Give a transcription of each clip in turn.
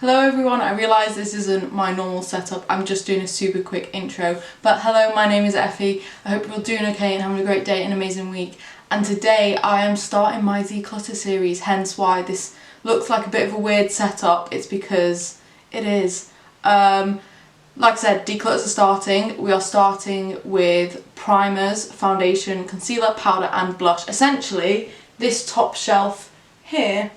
Hello everyone, I realise this isn't my normal setup, I'm just doing a super quick intro. But hello, my name is Effie, I hope you're all doing okay and having a great day and amazing week. And today I am starting my Declutter series, hence why this looks like a bit of a weird setup. It's because it is. Like I said, declutters are starting. We are starting with primers, foundation, concealer, powder and blush. Essentially, this top shelf here.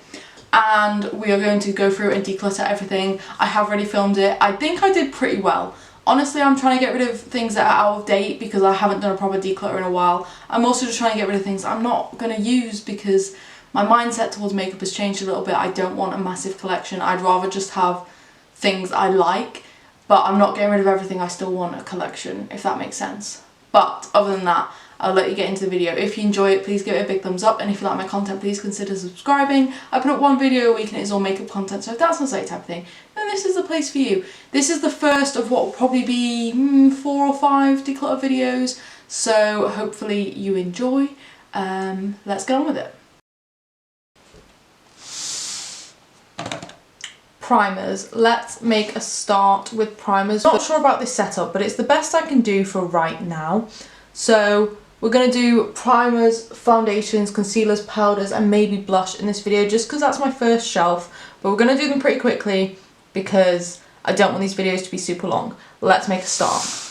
And we are going to go through and declutter everything. I have already filmed it. I think I did pretty well. Honestly, I'm trying to get rid of things that are out of date because I haven't done a proper declutter in a while. I'm also just trying to get rid of things I'm not going to use because my mindset towards makeup has changed a little bit. I don't want a massive collection. I'd rather just have things I like, but I'm not getting rid of everything. I still want a collection, if that makes sense. But other than that, I'll let you get into the video. If you enjoy it, please give it a big thumbs up, and if you like my content, please consider subscribing. I put up one video a week and it's all makeup content, so if that sounds like the type of thing, then this is the place for you. This is the first of what will probably be 4 or 5 declutter videos, so hopefully you enjoy. Let's get on with it. Primers. Let's make a start with primers. Not sure about this setup, but it's the best I can do for right now. So we're going to do primers, foundations, concealers, powders and maybe blush in this video just because that's my first shelf, but we're going to do them pretty quickly because I don't want these videos to be super long. Let's make a start.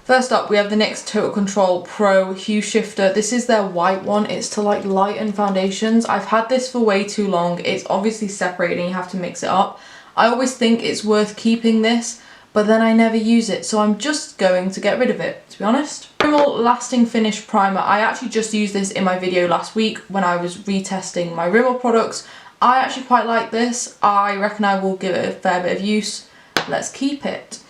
First up, we have the NYX Total Control Pro Hue Shifter. This is their white one. It's to like lighten foundations. I've had this for way too long. It's obviously separating, you have to mix it up. I always think it's worth keeping this, but then I never use it, so I'm just going to get rid of it, to be honest. Rimmel Lasting Finish Primer. I actually just used this in my video last week when I was retesting my Rimmel products. I actually quite like this. I reckon I will give it a fair bit of use. Let's keep it.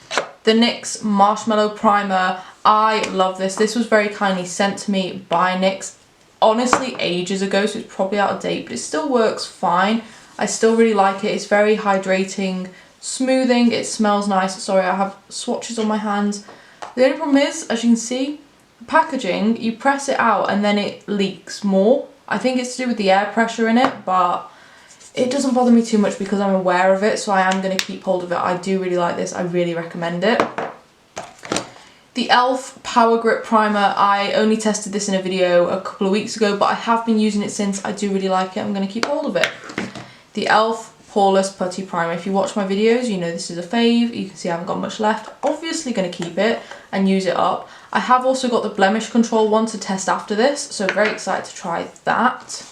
The NYX Marshmallow Primer. I love this. This was very kindly sent to me by NYX, honestly ages ago, so it's probably out of date, but it still works fine. I still really like it. It's very hydrating, smoothing, it smells nice. Sorry, I have swatches on my hands. The only problem is, as you can see, the packaging, you press it out and then it leaks more. I think it's to do with the air pressure in it, but it doesn't bother me too much because I'm aware of it, so I am going to keep hold of it. I do really like this. I really recommend it. The e.l.f. Power Grip Primer. I only tested this in a video a couple of weeks ago, but I have been using it since. I do really like it. I'm going to keep hold of it. The e.l.f. Poreless Putty Primer. If you watch my videos, you know this is a fave. You can see I haven't got much left. Obviously going to keep it and use it up. I have also got the Blemish Control one to test after this, so very excited to try that.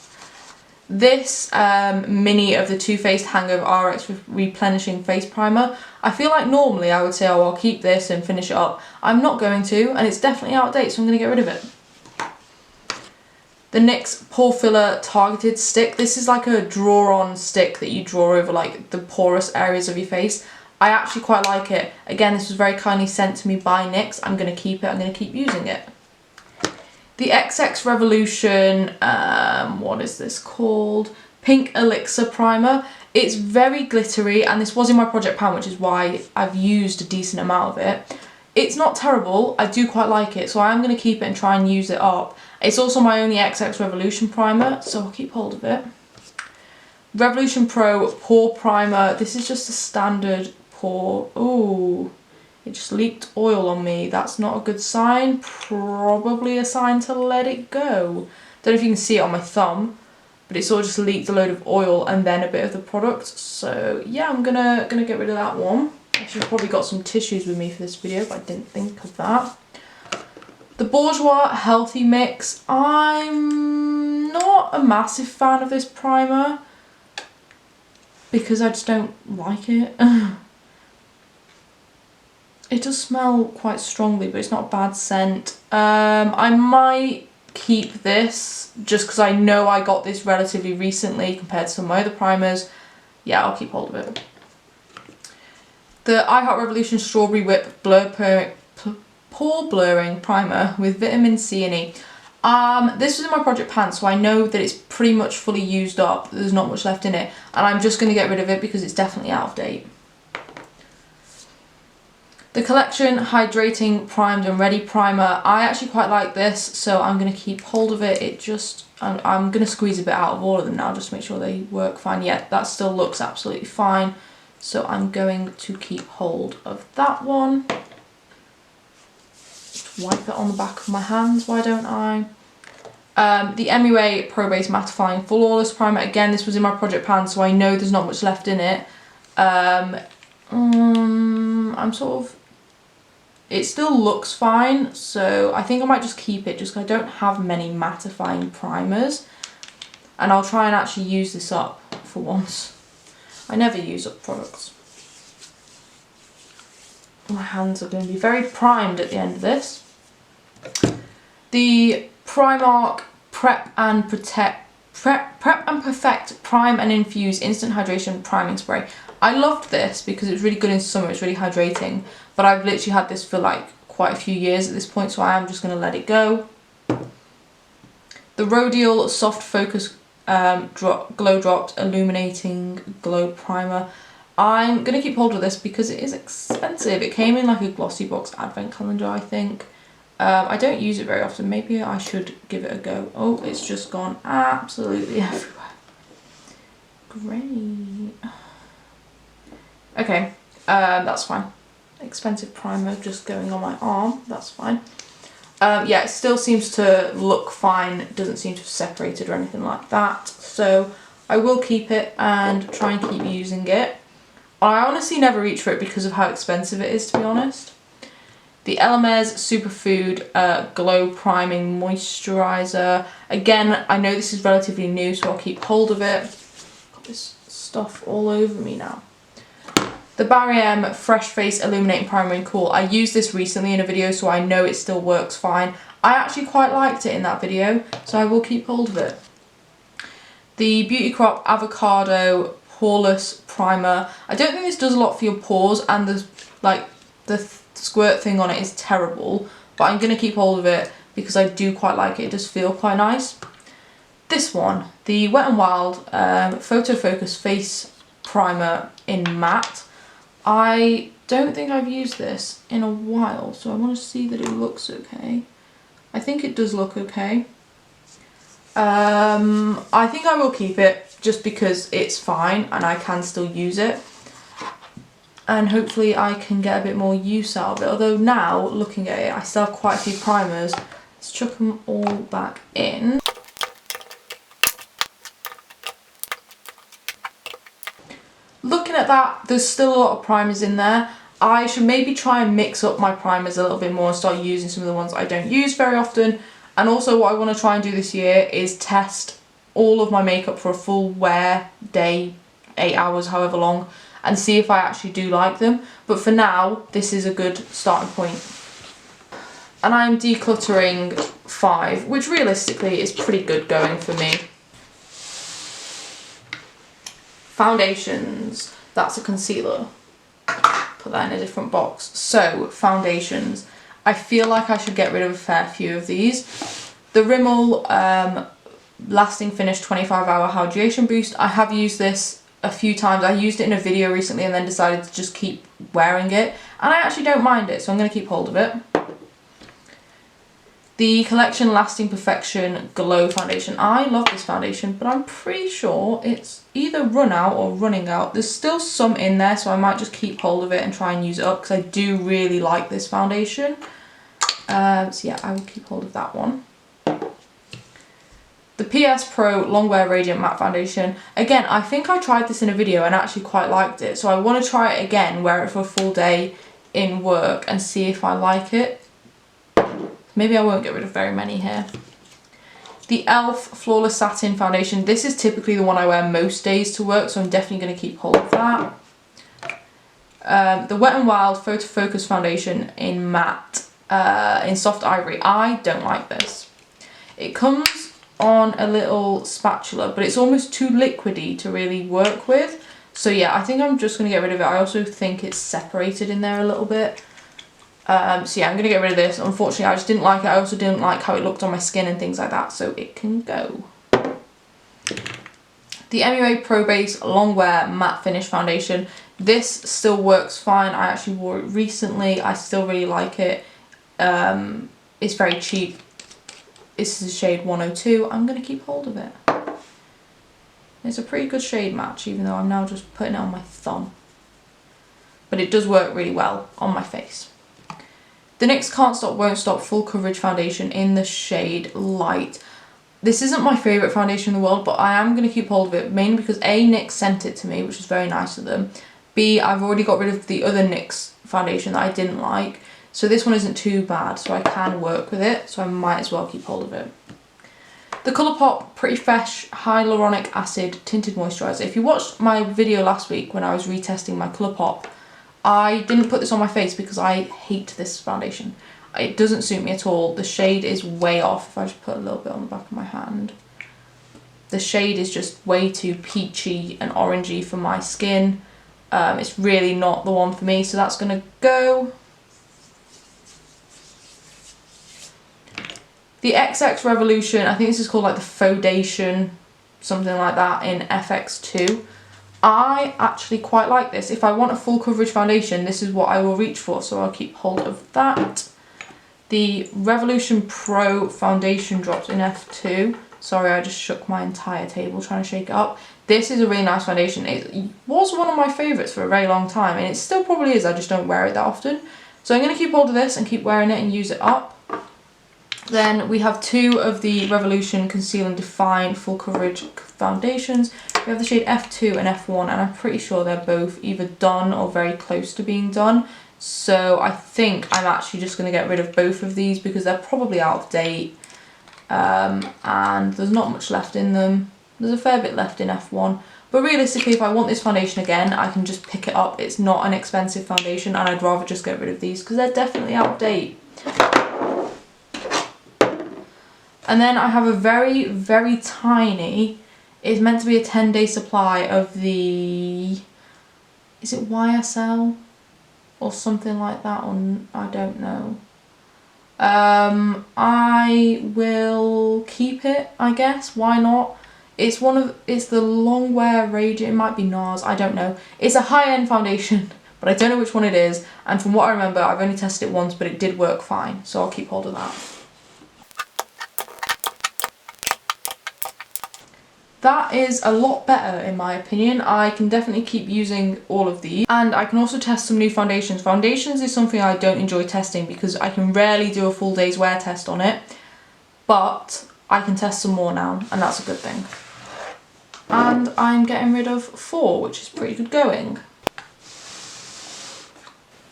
This mini of the Too Faced Hangover RX Replenishing Face Primer. I feel like normally I would say, oh, I'll keep this and finish it up. I'm not going to, and it's definitely out of date, so I'm going to get rid of it. The NYX Pore Filler Targeted Stick. This is like a draw-on stick that you draw over like the porous areas of your face. I actually quite like it. Again, this was very kindly sent to me by NYX. I'm going to keep it. I'm going to keep using it. The XX Revolution, what is this called? Pink Elixir Primer. It's very glittery, and this was in my project pan, which is why I've used a decent amount of it. It's not terrible. I do quite like it, so I am going to keep it and try and use it up. It's also my only XX Revolution primer, so I'll keep hold of it. Revolution Pro Pore Primer. This is just a standard pore. Ooh, it just leaked oil on me. That's not a good sign. Probably a sign to let it go. Don't know if you can see it on my thumb, but it sort of just leaked a load of oil and then a bit of the product. So yeah, I'm gonna get rid of that one. I should have probably got some tissues with me for this video, but I didn't think of that. The Bourjois Healthy Mix. I'm not a massive fan of this primer because I just don't like it. It does smell quite strongly, but it's not a bad scent. I might keep this just because I know I got this relatively recently compared to some of my other primers. Yeah, I'll keep hold of it. The I Heart Revolution Strawberry Whip Pore Blurring Primer with vitamin C and E. This was in my project pan, so I know that it's pretty much fully used up. There's not much left in it, and I'm just going to get rid of it because it's definitely out of date. The Collection Hydrating Primed and Ready Primer. I actually quite like this, so I'm going to keep hold of it. I'm going to squeeze a bit out of all of them now just to make sure they work fine. Yeah, that still looks absolutely fine. So I'm going to keep hold of that one. Just wipe it on the back of my hands, why don't I? The MUA Pro Base Mattifying Flawless Primer. Again, this was in my project pan, so I know there's not much left in it. It still looks fine, so I think I might just keep it just because I don't have many mattifying primers. And I'll try and actually use this up for once. I never use up products. My hands are going to be very primed at the end of this. The Primark Prep and Perfect Prime and Infuse Instant Hydration Priming Spray. I loved this because it's really good in summer, it's really hydrating, but I've literally had this for like quite a few years at this point, so I am just going to let it go. The Rodial Soft Focus Glow Dropped Illuminating Glow Primer. I'm going to keep hold of this because it is expensive. It came in like a glossy box advent calendar, I think. I don't use it very often. Maybe I should give it a go. Oh, it's just gone absolutely everywhere. Great. Okay, that's fine. Expensive primer just going on my arm, that's fine. Yeah, it still seems to look fine. It doesn't seem to have separated or anything like that. So I will keep it and try and keep using it. I honestly never reach for it because of how expensive it is, to be honest. The Elemer's Superfood Glow Priming Moisturiser. Again, I know this is relatively new, so I'll keep hold of it. Got this stuff all over me now. The Barry M Fresh Face Illuminating Primer in Cool. I used this recently in a video, so I know it still works fine. I actually quite liked it in that video, so I will keep hold of it. The Beauty Crop Avocado Poreless Primer. I don't think this does a lot for your pores, and the squirt thing on it is terrible, but I'm going to keep hold of it because I do quite like it. It does feel quite nice. This one, the Wet n Wild Photo Focus Face Primer in Matte. I don't think I've used this in a while, so I want to see that it looks okay. I think it does look okay. I think I will keep it just because it's fine and I can still use it. And hopefully I can get a bit more use out of it. Although now, looking at it, I still have quite a few primers. Let's chuck them all back in. Looking at that, there's still a lot of primers in there. I should maybe try and mix up my primers a little bit more and start using some of the ones I don't use very often. And also what I want to try and do this year is test all of my makeup for a full wear day, 8 hours, however long, and see if I actually do like them. But for now, this is a good starting point. And I'm decluttering 5, which realistically is pretty good going for me. Foundations. That's a concealer. Put that in a different box. So, foundations. I feel like I should get rid of a fair few of these. The Rimmel Lasting Finish 25-Hour Hydration Boost. I have used this a few times. I used it in a video recently and then decided to just keep wearing it. And I actually don't mind it, so I'm going to keep hold of it. The Collection Lasting Perfection Glow Foundation. I love this foundation, but I'm pretty sure it's either run out or running out. There's still some in there, so I might just keep hold of it and try and use it up because I do really like this foundation. So yeah, I will keep hold of that one. The PS Pro Longwear Radiant Matte Foundation. Again, I think I tried this in a video and actually quite liked it. So I want to try it again, wear it for a full day in work and see if I like it. Maybe I won't get rid of very many here. The e.l.f. Flawless Satin Foundation. This is typically the one I wear most days to work, so I'm definitely going to keep hold of that. The Wet n Wild Photo Focus Foundation in Matte, in Soft Ivory. I don't like this. It comes on a little spatula, but it's almost too liquidy to really work with. So yeah, I think I'm just going to get rid of it. I also think it's separated in there a little bit. So yeah, I'm going to get rid of this. Unfortunately, I just didn't like it. I also didn't like how it looked on my skin and things like that, so it can go. The MUA Pro Base Long Wear Matte Finish Foundation. This still works fine. I actually wore it recently. I still really like it. It's very cheap. This is shade 102. I'm going to keep hold of it. It's a pretty good shade match, even though I'm now just putting it on my thumb. But it does work really well on my face. The NYX Can't Stop Won't Stop Full Coverage Foundation in the shade Light. This isn't my favourite foundation in the world, but I am going to keep hold of it, mainly because A, NYX sent it to me, which was very nice of them. B, I've already got rid of the other NYX foundation that I didn't like. So this one isn't too bad, so I can work with it, so I might as well keep hold of it. The Colourpop Pretty Fresh Hyaluronic Acid Tinted Moisturiser. If you watched my video last week when I was retesting my Colourpop, I didn't put this on my face because I hate this foundation. It doesn't suit me at all. The shade is way off. If I just put a little bit on the back of my hand. The shade is just way too peachy and orangey for my skin. It's really not the one for me, so that's going to go. The XX Revolution, I think this is called like the Foundation, something like that, in FX2. I actually quite like this. If I want a full coverage foundation, this is what I will reach for, so I'll keep hold of that. The Revolution Pro Foundation Drops in F2. Sorry, I just shook my entire table trying to shake it up. This is a really nice foundation. It was one of my favourites for a very long time, and it still probably is, I just don't wear it that often. So I'm going to keep hold of this and keep wearing it and use it up. Then we have two of the Revolution Conceal and Define Full Coverage Foundations. We have the shade F2 and F1, and I'm pretty sure they're both either done or very close to being done. So I think I'm actually just going to get rid of both of these because they're probably out of date. And there's not much left in them. There's a fair bit left in F1. But realistically, if I want this foundation again, I can just pick it up. It's not an expensive foundation, and I'd rather just get rid of these because they're definitely out of date. And then I have a very, very tiny, it's meant to be a 10-day supply of the, is it YSL or something like that, or I don't know. I will keep it, I guess, why not? It's the Long Wear Radiant, it might be NARS, I don't know. It's a high-end foundation, but I don't know which one it is, and from what I remember, I've only tested it once, but it did work fine, so I'll keep hold of that. That is a lot better in my opinion. I can definitely keep using all of these, and I can also test some new foundations. Foundations is something I don't enjoy testing because I can rarely do a full day's wear test on it, but I can test some more now, and that's a good thing. And I'm getting rid of 4, which is pretty good going.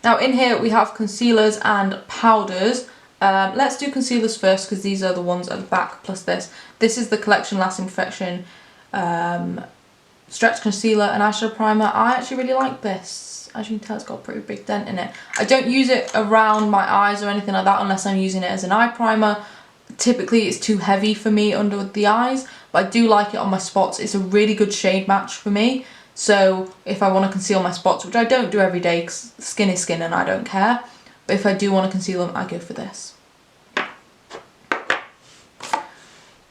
Now in here we have concealers and powders. Let's do concealers first because these are the ones at the back plus this. This is the Collection Lasting Perfection Stretch Concealer and Eyeshadow Primer. I actually really like this. As you can tell, it's got a pretty big dent in it. I don't use it around my eyes or anything like that unless I'm using it as an eye primer. Typically it's too heavy for me under the eyes, but I do like it on my spots. It's a really good shade match for me. So if I want to conceal my spots, which I don't do every day because skin is skin and I don't care, but if I do want to conceal them, I go for this.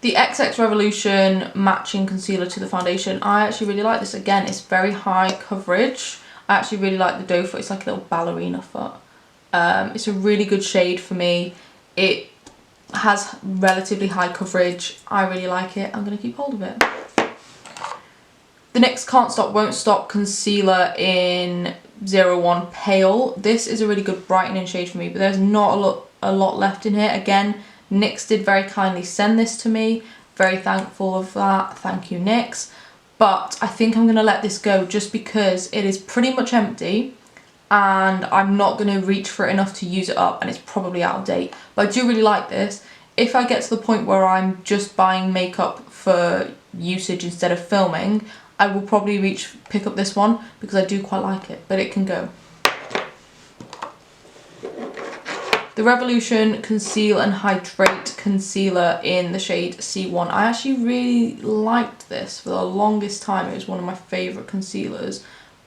The XX Revolution Matching Concealer to the foundation. I actually really like this. Again, it's very high coverage. I actually really like the doe foot. It's like a little ballerina foot. It's a really good shade for me. It has relatively high coverage. I really like it. I'm going to keep hold of it. The NYX Can't Stop Won't Stop Concealer in 01 Pale. This is a really good brightening shade for me, but there's not a lot left in here. Again, NYX did very kindly send this to me. Very thankful of that. Thank you, NYX. But I think I'm going to let this go just because it is pretty much empty and I'm not going to reach for it enough to use it up, and it's probably out of date. But I do really like this. If I get to the point where I'm just buying makeup for usage instead of filming, I will probably pick up this one because I do quite like it, but it can go. The Revolution Conceal and Hydrate Concealer in the shade C1. I actually really liked this for the longest time. It was one of my favourite concealers,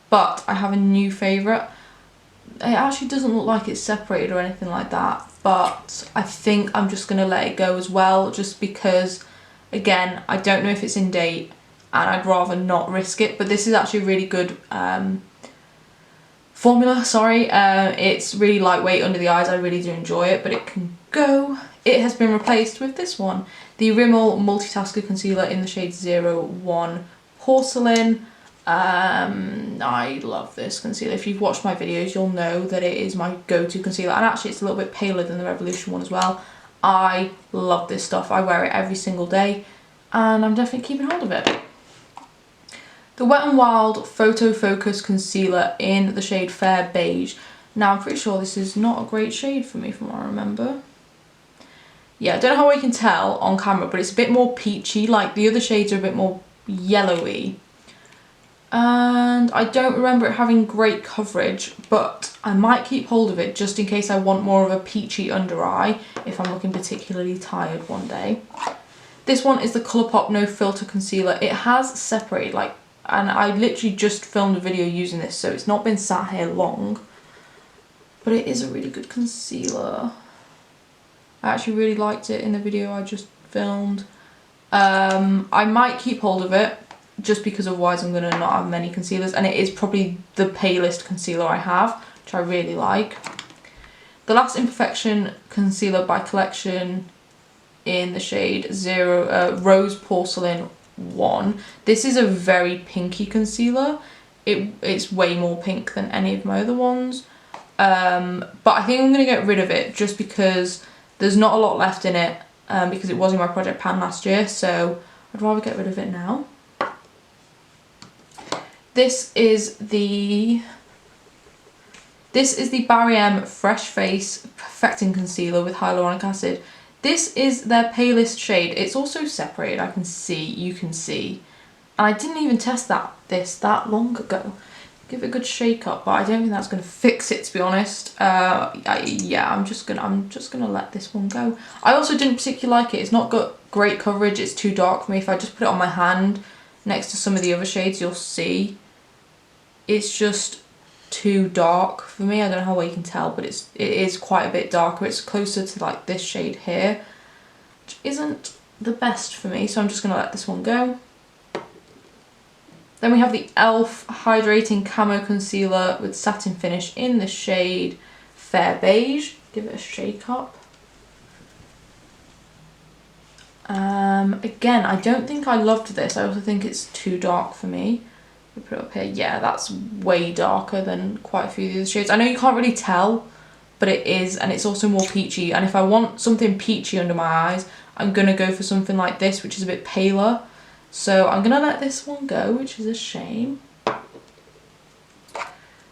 but I have a new favourite. It actually doesn't look like it's separated or anything like that, but I think I'm just going to let it go as well, just because, again, I don't know if it's in date. and I'd rather not risk it. But this is actually a really good formula, sorry. It's really lightweight under the eyes, I really do enjoy it, but it can go. It has been replaced with this one, the Rimmel Multitasker Concealer in the shade 01 Porcelain. I love this concealer. If you've watched my videos, you'll know that it is my go-to concealer, and actually it's a little bit paler than the Revolution one as well. I love this stuff. I wear it every single day, and I'm definitely keeping hold of it. The Wet n Wild Photo Focus Concealer in the shade Fair Beige. Now, I'm pretty sure this is not a great shade for me from what I remember. Yeah, I don't know how I can tell on camera, but it's a bit more peachy. Like, the other shades are a bit more yellowy. And I don't remember it having great coverage, but I might keep hold of it just in case I want more of a peachy under eye if I'm looking particularly tired one day. This one is the Colourpop No Filter Concealer. It has separated, like, and I literally just filmed a video using this, so it's not been sat here long, but it is a really good concealer. I actually really liked it in the video I just filmed. I might keep hold of it just because otherwise I'm going to not have many concealers, and it is probably the palest concealer I have, which I really like. The Last Imperfection Concealer by Collection in the shade Rose Porcelain 1. This is a very pinky concealer. It's way more pink than any of my other ones, but I think I'm going to get rid of it just because there's not a lot left in it, because it was in my project pan last year, so I'd rather get rid of it now. This is the Barry M Fresh Face Perfecting Concealer with Hyaluronic Acid. This is their palest shade. It's also separated, you can see. And I didn't even test this that long ago. Give it a good shake up, but I don't think that's going to fix it, to be honest. Yeah, I'm just gonna let this one go. I also didn't particularly like it. It's not got great coverage. It's too dark for me. If I just put it on my hand next to some of the other shades, you'll see it's just too dark for me. I don't know how well you can tell, but it is quite a bit darker. It's closer to like this shade here, which isn't the best for me, so I'm just gonna let this one go. Then we have the e.l.f. Hydrating Camo Concealer with Satin Finish in the shade Fair Beige. Give it a shake up. Again, I don't think I loved this. I also think it's too dark for me. We put it up here. Yeah, that's way darker than quite a few of the other shades. I know you can't really tell, but it is, and it's also more peachy. And if I want something peachy under my eyes, I'm gonna go for something like this, which is a bit paler. So I'm gonna let this one go, which is a shame.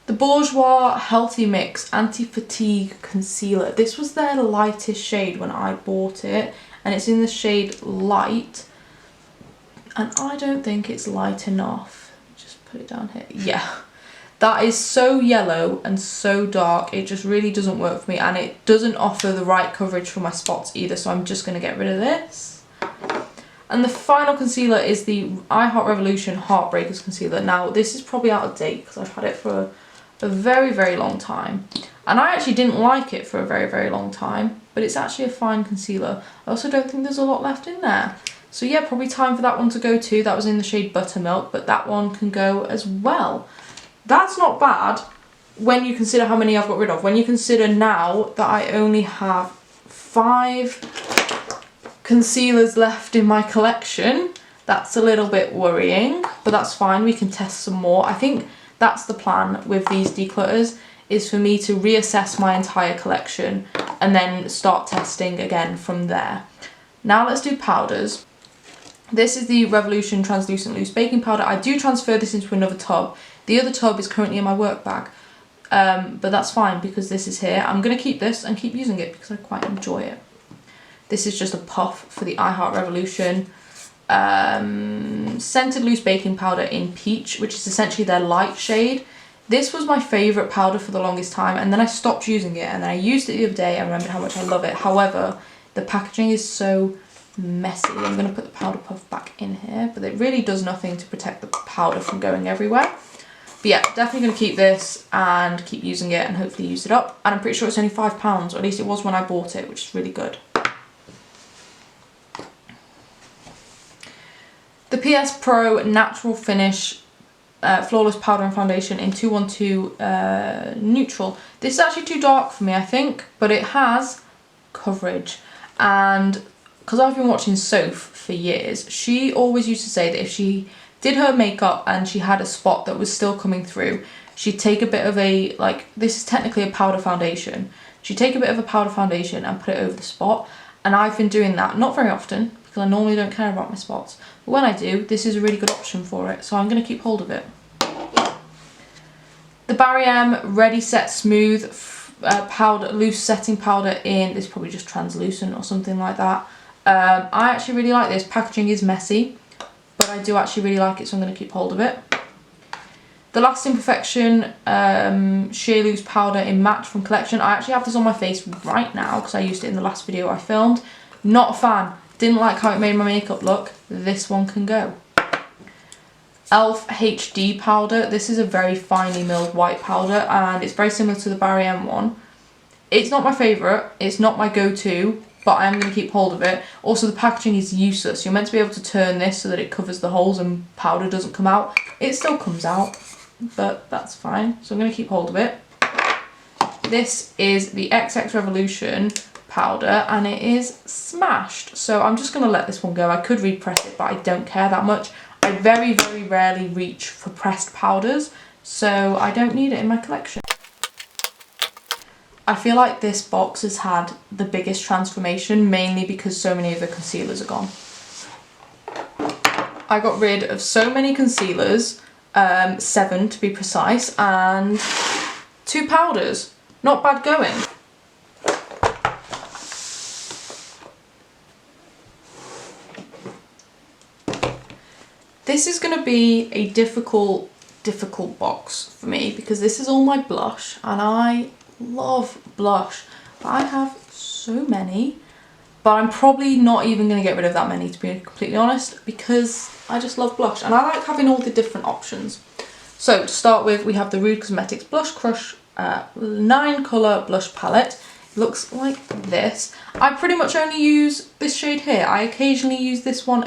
The Bourjois Healthy Mix Anti-Fatigue Concealer. This was their lightest shade when I bought it, and it's in the shade Light. And I don't think it's light enough. Just put it down here. Yeah. That is so yellow and so dark. It just really doesn't work for me, and it doesn't offer the right coverage for my spots either, so I'm just gonna get rid of this. And the final concealer is the I Heart Revolution Heartbreakers Concealer. Now, this is probably out of date because I've had it for a very, very long time. And I actually didn't like it for a very, very long time, but it's actually a fine concealer. I also don't think there's a lot left in there. So yeah, probably time for that one to go too. That was in the shade Buttermilk, but that one can go as well. That's not bad when you consider how many I've got rid of. When you consider now that I only have 5 concealers left in my collection, that's a little bit worrying, but that's fine. We can test some more. I think that's the plan with these declutters, is for me to reassess my entire collection and then start testing again from there. Now let's do powders. This is the Revolution Translucent Loose Baking Powder. I do transfer this into another tub. The other tub is currently in my work bag, but that's fine because this is here. I'm going to keep this and keep using it because I quite enjoy it. This is just a puff for the I Heart Revolution Scented Loose Baking Powder in Peach, which is essentially their light shade. This was my favourite powder for the longest time, and then I stopped using it, and then I used it the other day and remembered how much I love it. However, the packaging is so messy. I'm going to put the powder puff back in here, but it really does nothing to protect the powder from going everywhere. But yeah, definitely going to keep this and keep using it and hopefully use it up. And I'm pretty sure it's only £5, or at least it was when I bought it, which is really good. The PS Pro Natural Finish Flawless Powder and Foundation in 212 Neutral. This is actually too dark for me, I think, but it has coverage. And because I've been watching Soph for years, she always used to say that if she did her makeup and she had a spot that was still coming through, she'd take a bit of a, like, this is technically a powder foundation. She'd take a bit of a powder foundation and put it over the spot. And I've been doing that, not very often, because I normally don't care about my spots. But when I do, this is a really good option for it, so I'm going to keep hold of it. The Barry M Ready Set Smooth powder, loose setting powder in, this is probably just translucent or something like that. I actually really like this. Packaging is messy, but I do actually really like it, so I'm going to keep hold of it. The Lasting Perfection Sheer Loose Powder in Matte from Collection. I actually have this on my face right now because I used it in the last video I filmed. Not a fan. Didn't like how it made my makeup look. This one can go. Elf HD powder. This is a very finely milled white powder and it's very similar to the Barry M one. It's not my favourite. It's not my go-to, but I'm going to keep hold of it. Also, the packaging is useless. You're meant to be able to turn this so that it covers the holes and powder doesn't come out. It still comes out, but that's fine. So I'm going to keep hold of it. This is the XX Revolution powder and it is smashed. So I'm just going to let this one go. I could repress it, but I don't care that much. I very, very rarely reach for pressed powders, so I don't need it in my collection. I feel like this box has had the biggest transformation, mainly because so many of the concealers are gone. I got rid of so many concealers, 7 to be precise, and 2 powders. Not bad going. This is going to be a difficult box for me because this is all my blush and I love blush. I have so many, but I'm probably not even going to get rid of that many, to be completely honest, because I just love blush and I like having all the different options. So to start with, we have the Rude Cosmetics Blush Crush 9 colour blush palette. It looks like this. I pretty much only use this shade here. I occasionally use this one,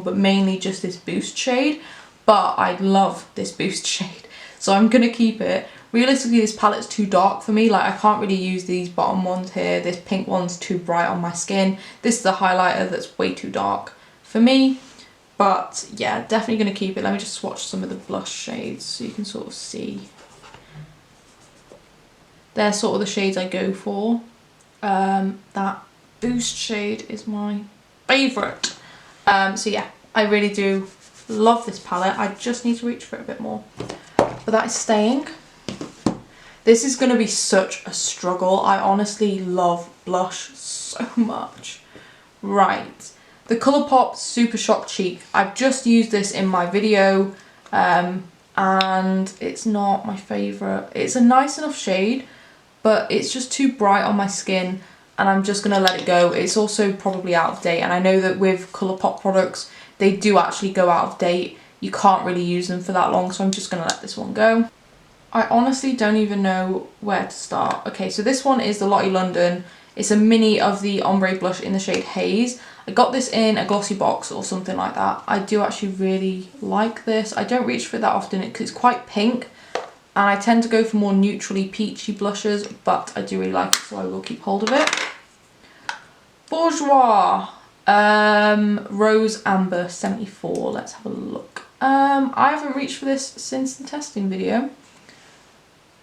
but mainly just this Boost shade. But I love this Boost shade, so I'm gonna keep it. Realistically, this palette's too dark for me. Like, I can't really use these bottom ones here. This pink one's too bright on my skin. This is a highlighter that's way too dark for me. But yeah, definitely gonna keep it. Let me just swatch some of the blush shades so you can sort of see. They're sort of the shades I go for. That Boost shade is my favourite. So yeah, I really do love this palette. I just need to reach for it a bit more. But that is staying. This is going to be such a struggle. I honestly love blush so much. Right. The Colourpop Super Shock Cheek. I've just used this in my video and it's not my favourite. It's a nice enough shade, but it's just too bright on my skin and I'm just going to let it go. It's also probably out of date, and I know that with Colourpop products, they do actually go out of date. You can't really use them for that long, so I'm just going to let this one go. I honestly don't even know where to start. Okay, so this one is the Lottie London. It's a mini of the ombre blush in the shade Haze. I got this in a glossy box or something like that. I do actually really like this. I don't reach for it that often because it's quite pink. And I tend to go for more neutrally peachy blushes, but I do really like it, so I will keep hold of it. Bourjois Rose Amber 74. Let's have a look. I haven't reached for this since the testing video,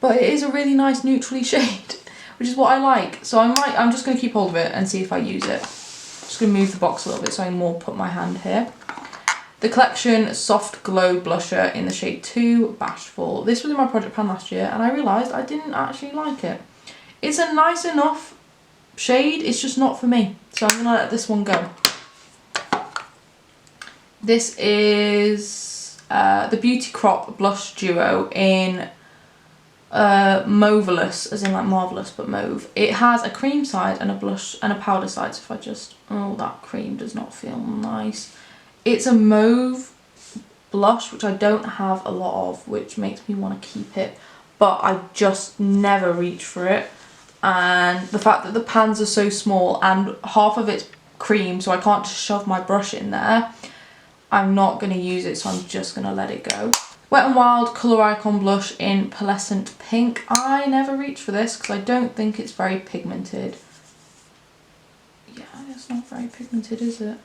but it is a really nice neutrally shade, which is what I like. So I'm just going to keep hold of it and see if I use it. Just going to move the box a little bit so I can more put my hand here. The Collection Soft Glow Blusher in the shade 2, Bashful. This was in my project pan last year and I realised I didn't actually like it. It's a nice enough shade, it's just not for me. So I'm going to let this one go. This is the Beauty Crop Blush Duo in Mauvelous, as in like marvellous but mauve. It has a cream side and a blush and a powder side, so if I just, oh, that cream does not feel nice. It's a mauve blush, which I don't have a lot of, which makes me want to keep it, but I just never reach for it. And the fact that the pans are so small and half of it's cream, so I can't just shove my brush in there, I'm not going to use it, so I'm just going to let it go. Wet n Wild Colour Icon Blush in Pearlescent Pink. I never reach for this because I don't think it's very pigmented. Yeah, it's not very pigmented, is it?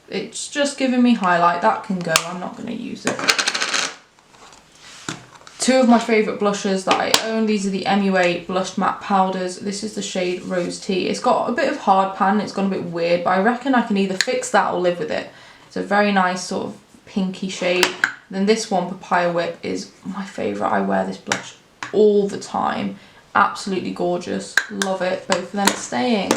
It's just giving me highlight. That can go. I'm not going to use it. Two of my favourite blushes that I own. These are the MUA Blush Matte Powders. This is the shade Rose Tea. It's got a bit of hard pan. It's gone a bit weird, but I reckon I can either fix that or live with it. It's a very nice sort of pinky shade. Then this one, Papaya Whip, is my favourite. I wear this blush all the time. Absolutely gorgeous. Love it. Both of them are staying.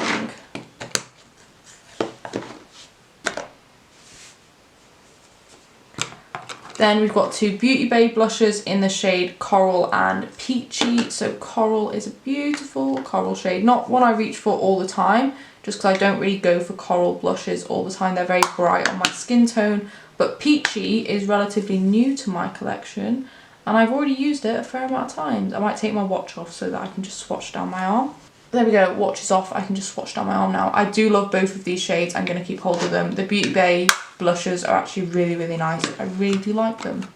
Then we've got two Beautybay blushes in the shade Coral and Peachy. So Coral is a beautiful coral shade. Not one I reach for all the time, just because I don't really go for coral blushes all the time. They're very bright on my skin tone. But Peachy is relatively new to my collection, and I've already used it a fair amount of times. I might take my watch off so that I can just swatch down my arm. There we go, watch is off. I can just swatch down my arm now. I do love both of these shades. I'm going to keep hold of them. The Beautybay blushes are actually really, really nice. I really do like them.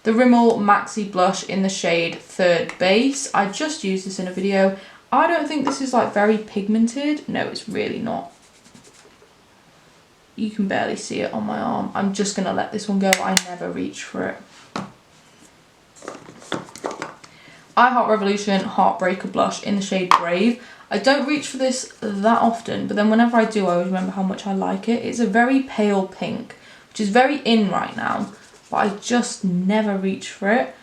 The Rimmel Maxi Blush in the shade Third Base. I just used this in a video. I don't think this is like very pigmented. No, it's really not. You can barely see it on my arm. I'm just going to let this one go. I never reach for it. I Heart Revolution Heartbreaker Blush in the shade Brave. I don't reach for this that often, but then whenever I do, I always remember how much I like it. It's a very pale pink, which is very in right now, but I just never reach for it.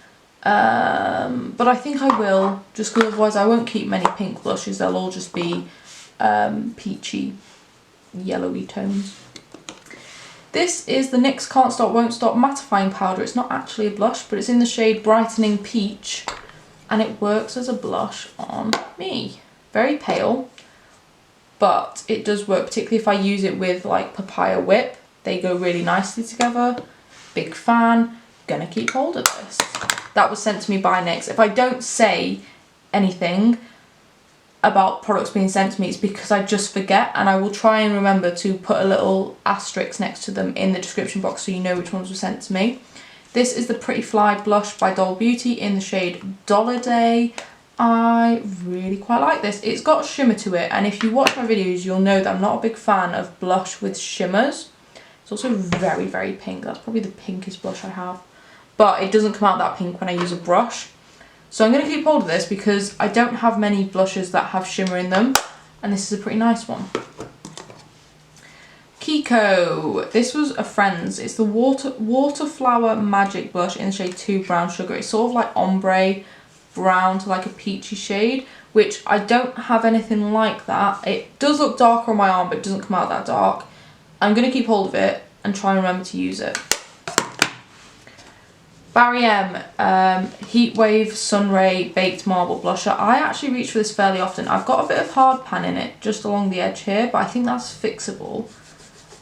But I think I will, just because otherwise I won't keep many pink blushes. They'll all just be peachy, yellowy tones. This is the NYX Can't Stop Won't Stop Mattifying Powder. It's not actually a blush, but it's in the shade Brightening Peach, and it works as a blush on me. Very pale, but it does work, particularly if I use it with like Papaya Whip. They go really nicely together. Big fan. Gonna keep hold of this. That was sent to me by NYX. If I don't say anything about products being sent to me, it's because I just forget, and I will try and remember to put a little asterisk next to them in the description box so you know which ones were sent to me. This is the Pretty Fly blush by Doll Beauty in the shade Dollar Day. I really quite like this. It's got shimmer to it, and if you watch my videos you'll know that I'm not a big fan of blush with shimmers. It's also very, very pink. That's probably the pinkest blush I have, but it doesn't come out that pink when I use a brush. So I'm going to keep hold of this because I don't have many blushes that have shimmer in them, and this is a pretty nice one. Kiko. This was a friend's. It's the Waterflower Magic Blush in the shade 2 Brown Sugar. It's sort of like ombre brown to like a peachy shade, which I don't have anything like that. It does look darker on my arm, but it doesn't come out that dark. I'm going to keep hold of it and try and remember to use it. Barry M, Heat Wave Sunray Baked Marble Blusher. I actually reach for this fairly often. I've got a bit of hard pan in it just along the edge here, but I think that's fixable.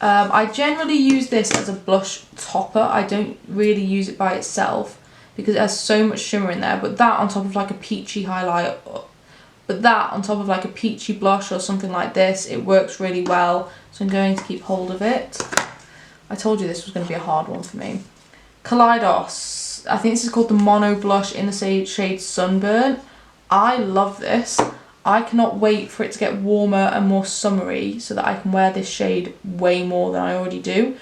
I generally use this as a blush topper. I don't really use it by itself because it has so much shimmer in there, but that on top of like a peachy highlight, but that on top of like a peachy blush or something like this, it works really well. So I'm going to keep hold of it. I told you this was going to be a hard one for me. Kaleidos. I think this is called the Mono Blush in the shade Sunburn. I love this. I cannot wait for it to get warmer and more summery so that I can wear this shade way more than I already do.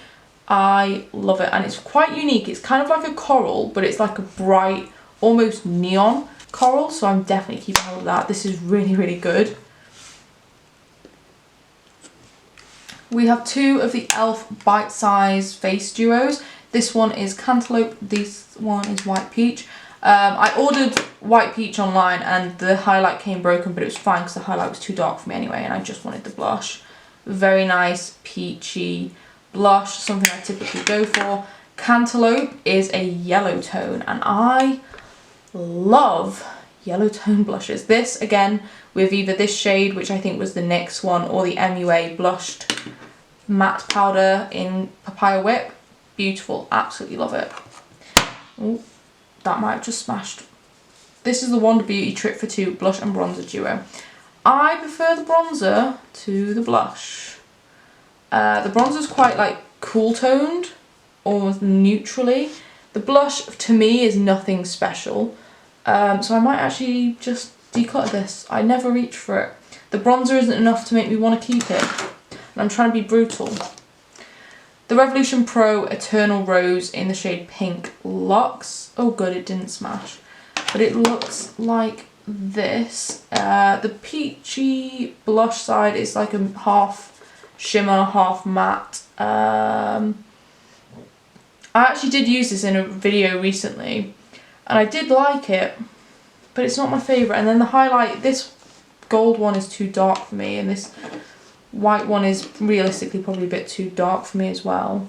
I love it, and it's quite unique. It's kind of like a coral, but it's like a bright, almost neon coral, so I'm definitely keeping hold of that. This is really, really good. We have two of the e.l.f. Bite Size Face Duos. This one is Cantaloupe, this one is White Peach. I ordered White Peach online and the highlight came broken, but it was fine because the highlight was too dark for me anyway, and I just wanted the blush. Very nice peachy blush, something I typically go for. Cantaloupe is a yellow tone, and I love yellow tone blushes. This, again, with either this shade, which I think was the NYX one, or the MUA Blushed Matte Powder in Papaya Whip. Beautiful, absolutely love it. Ooh, that might have just smashed. This is the Wonder Beauty Trip for Two Blush and Bronzer Duo. I prefer the bronzer to the blush. The bronzer is quite like cool toned, almost neutrally. The blush to me is nothing special, so I might actually just declutter this. I never reach for it. The bronzer isn't enough to make me want to keep it, and I'm trying to be brutal. The Revolution Pro Eternal Rose in the shade Pink Luxe. Oh good, it didn't smash. But it looks like this. The peachy blush side is like a half shimmer, half matte. I actually did use this in a video recently, and I did like it, but it's not my favourite. And then the highlight, this gold one is too dark for me, and this white one is realistically probably a bit too dark for me as well.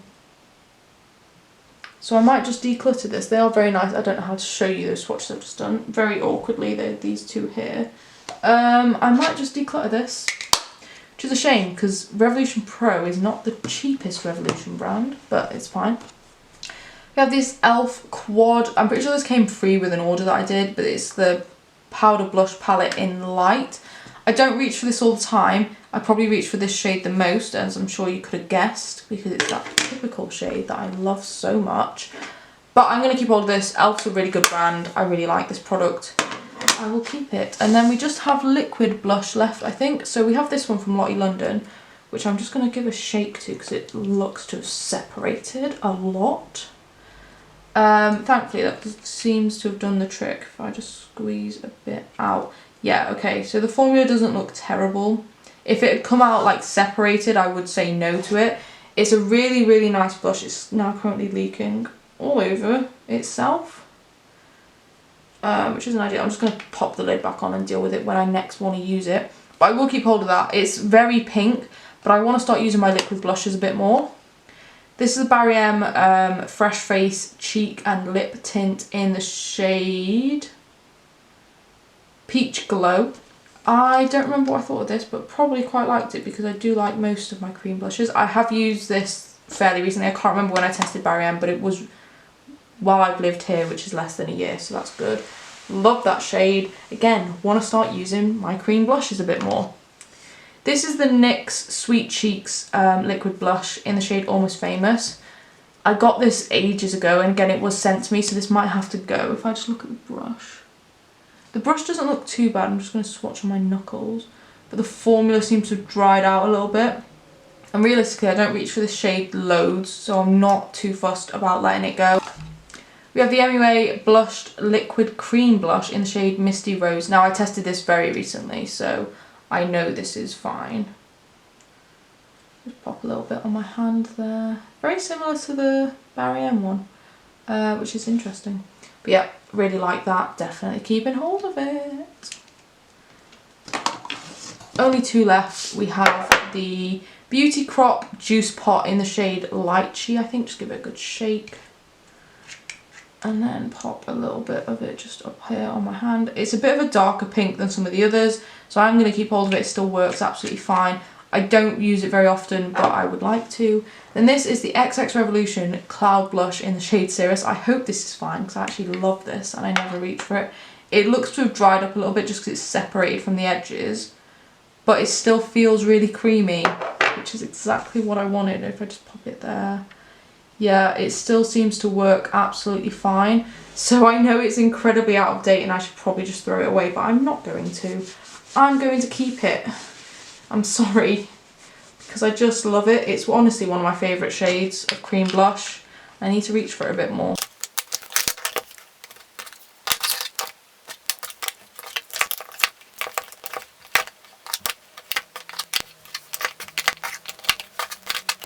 So I might just declutter this. They are very nice. I don't know how to show you those swatches I've just done. Very awkwardly, they're these two here. I might just declutter this, which is a shame because Revolution Pro is not the cheapest Revolution brand, but it's fine. We have this e.l.f. Quad. I'm pretty sure this came free with an order that I did, but it's the powder blush palette in light. I don't reach for this all the time. I probably reach for this shade the most, as I'm sure you could have guessed, because it's that typical shade that I love so much. But I'm going to keep hold of this. e.l.f.'s a really good brand. I really like this product. I will keep it. And then we just have liquid blush left, I think. So we have this one from Lottie London, which I'm just going to give a shake to because it looks to have separated a lot. Thankfully that seems to have done the trick. If I just squeeze a bit out. Yeah, okay, so the formula doesn't look terrible. If it had come out like separated, I would say no to it. It's a really, really nice blush. It's now currently leaking all over itself, which isn't ideal. I'm just going to pop the lid back on and deal with it when I next want to use it. But I will keep hold of that. It's very pink, but I want to start using my liquid blushes a bit more. This is a Barry M Fresh Face Cheek and Lip Tint in the shade Peach Glow. I don't remember what I thought of this, but probably quite liked it because I do like most of my cream blushes. I have used this fairly recently. I can't remember when I tested Barry M, but it was while I've lived here, which is less than a year, so that's good. Love that shade. Again, want to start using my cream blushes a bit more. This is the NYX Sweet Cheeks liquid blush in the shade Almost Famous. I got this ages ago, and again it was sent to me, so this might have to go. If I just look at the brush. The brush doesn't look too bad. I'm just going to swatch on my knuckles. But the formula seems to have dried out a little bit. And realistically, I don't reach for this shade loads, so I'm not too fussed about letting it go. We have the MUA Blushed Liquid Cream Blush in the shade Misty Rose. Now, I tested this very recently, so I know this is fine. Just pop a little bit on my hand there. Very similar to the Barry M one, which is interesting. But yeah, really like that. Definitely keeping hold of it. Only two left. We have the Beauty Crop Juice Pot in the shade Lychee, I think. Just give it a good shake. And then pop a little bit of it just up here on my hand. It's a bit of a darker pink than some of the others, so I'm going to keep hold of it. It still works absolutely fine. I don't use it very often, but I would like to. Then this is the XX Revolution Cloud Blush in the shade Cirrus. I hope this is fine because I actually love this and I never reach for it. It looks to have dried up a little bit just because it's separated from the edges, but it still feels really creamy, which is exactly what I wanted. If I just pop it there. Yeah, it still seems to work absolutely fine. So I know it's incredibly out of date and I should probably just throw it away, but I'm not going to. I'm going to keep it. I'm sorry, because I just love it. It's honestly one of my favourite shades of cream blush. I need to reach for it a bit more.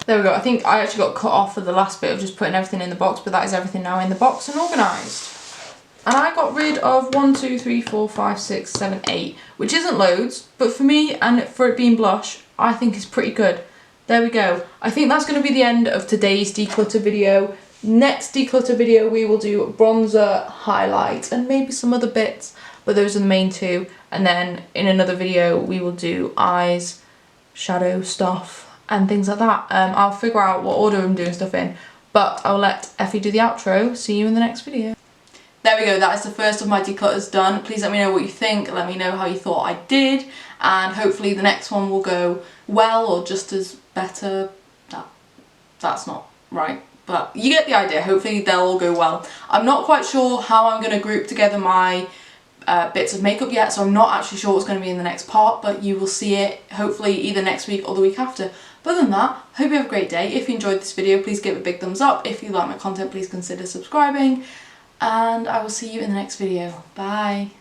There we go. I think I actually got cut off for the last bit of just putting everything in the box, but that is everything now in the box and organised. And I got rid of 1, 2, 3, 4, 5, 6, 7, 8, which isn't loads, but for me and for it being blush, I think it's pretty good. There we go. I think that's going to be the end of today's declutter video. Next declutter video we will do bronzer, highlight, and maybe some other bits, but those are the main two. And then in another video we will do eyes, shadow stuff, and things like that. I'll figure out what order I'm doing stuff in, but I'll let Effie do the outro. See you in the next video. There we go, that is the first of my declutters done. Please let me know what you think, let me know how you thought I did, and hopefully the next one will go well or just as better. That's not right, but you get the idea. Hopefully they'll all go well. I'm not quite sure how I'm going to group together my bits of makeup yet, so I'm not actually sure what's going to be in the next part, but you will see it hopefully either next week or the week after. But other than that, hope you have a great day. If you enjoyed this video, please give it a big thumbs up. If you like my content, please consider subscribing, and I will see you in the next video. Bye.